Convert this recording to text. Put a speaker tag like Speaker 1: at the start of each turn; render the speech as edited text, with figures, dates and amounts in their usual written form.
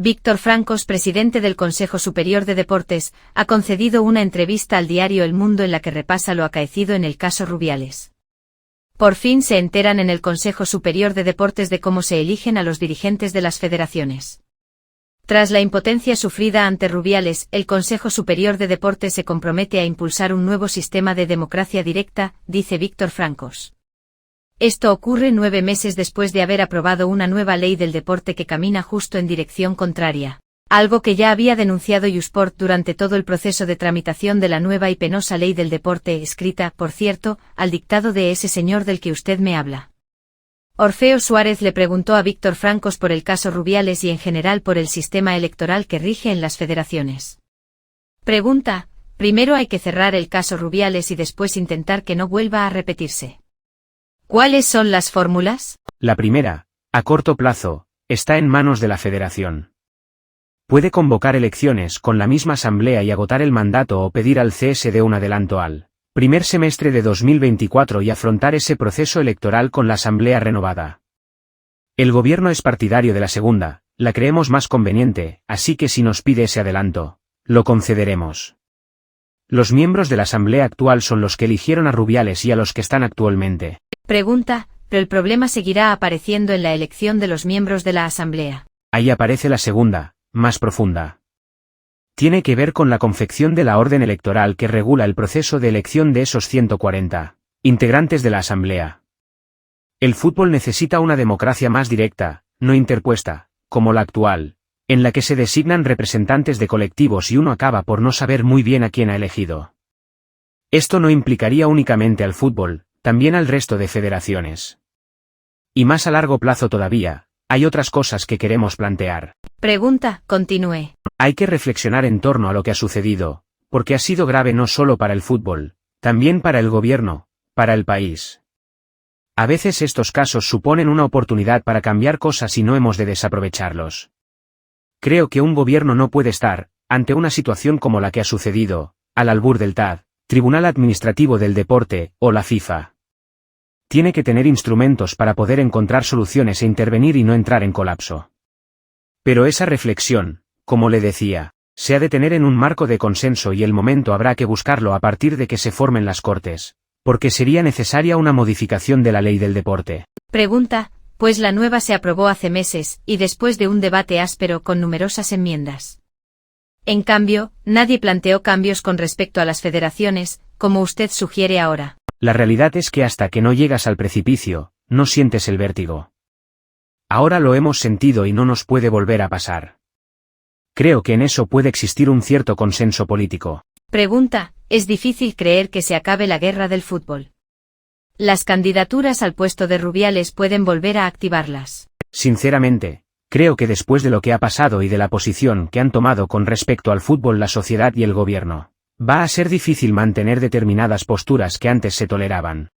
Speaker 1: Víctor Francos, presidente del Consejo Superior de Deportes, ha concedido una entrevista al diario El Mundo en la que repasa lo acaecido en el caso Rubiales. Por fin se enteran en el Consejo Superior de Deportes de cómo se eligen a los dirigentes de las federaciones. Tras la impotencia sufrida ante Rubiales, el Consejo Superior de Deportes se compromete a impulsar un nuevo sistema de democracia directa, dice Víctor Francos. Esto ocurre 9 meses después de haber aprobado una nueva ley del deporte que camina justo en dirección contraria, algo que ya había denunciado Yousport durante todo el proceso de tramitación de la nueva y penosa ley del deporte, escrita, por cierto, al dictado de ese señor del que usted me habla. Orfeo Suárez le preguntó a Víctor Francos por el caso Rubiales y en general por el sistema electoral que rige en las federaciones. Pregunta: primero hay que cerrar el caso Rubiales y después intentar que no vuelva a repetirse. ¿Cuáles son las fórmulas?
Speaker 2: La primera, a corto plazo, está en manos de la federación. Puede convocar elecciones con la misma asamblea y agotar el mandato o pedir al CSD un adelanto al primer semestre de 2024 y afrontar ese proceso electoral con la asamblea renovada. El gobierno es partidario de la segunda, la creemos más conveniente, así que si nos pide ese adelanto, lo concederemos. Los miembros de la asamblea actual son los que eligieron a Rubiales y a los que están actualmente.
Speaker 1: Pregunta: pero el problema seguirá apareciendo en la elección de los miembros de la asamblea.
Speaker 2: Ahí aparece la segunda, más profunda. Tiene que ver con la confección de la orden electoral que regula el proceso de elección de esos 140 integrantes de la asamblea. El fútbol necesita una democracia más directa, no interpuesta, como la actual, en la que se designan representantes de colectivos y uno acaba por no saber muy bien a quién ha elegido. Esto no implicaría únicamente al fútbol, también al resto de federaciones. Y más a largo plazo todavía, hay otras cosas que queremos plantear.
Speaker 1: Pregunta: continúe.
Speaker 2: Hay que reflexionar en torno a lo que ha sucedido, porque ha sido grave no solo para el fútbol, también para el gobierno, para el país. A veces estos casos suponen una oportunidad para cambiar cosas y no hemos de desaprovecharlos. Creo que un gobierno no puede estar, ante una situación como la que ha sucedido, al albur del TAD, Tribunal Administrativo del Deporte, o la FIFA. Tiene que tener instrumentos para poder encontrar soluciones e intervenir y no entrar en colapso. Pero esa reflexión, como le decía, se ha de tener en un marco de consenso y el momento habrá que buscarlo a partir de que se formen las Cortes, porque sería necesaria una modificación de la ley del deporte.
Speaker 1: Pregunta: pues la nueva se aprobó hace meses, y después de un debate áspero con numerosas enmiendas. En cambio, nadie planteó cambios con respecto a las federaciones, como usted sugiere ahora.
Speaker 2: La realidad es que hasta que no llegas al precipicio, no sientes el vértigo. Ahora lo hemos sentido y no nos puede volver a pasar. Creo que en eso puede existir un cierto consenso político.
Speaker 1: Pregunta: es difícil creer que se acabe la guerra del fútbol. Las candidaturas al puesto de Rubiales pueden volver a activarlas.
Speaker 2: Sinceramente, creo que después de lo que ha pasado y de la posición que han tomado con respecto al fútbol la sociedad y el gobierno, va a ser difícil mantener determinadas posturas que antes se toleraban.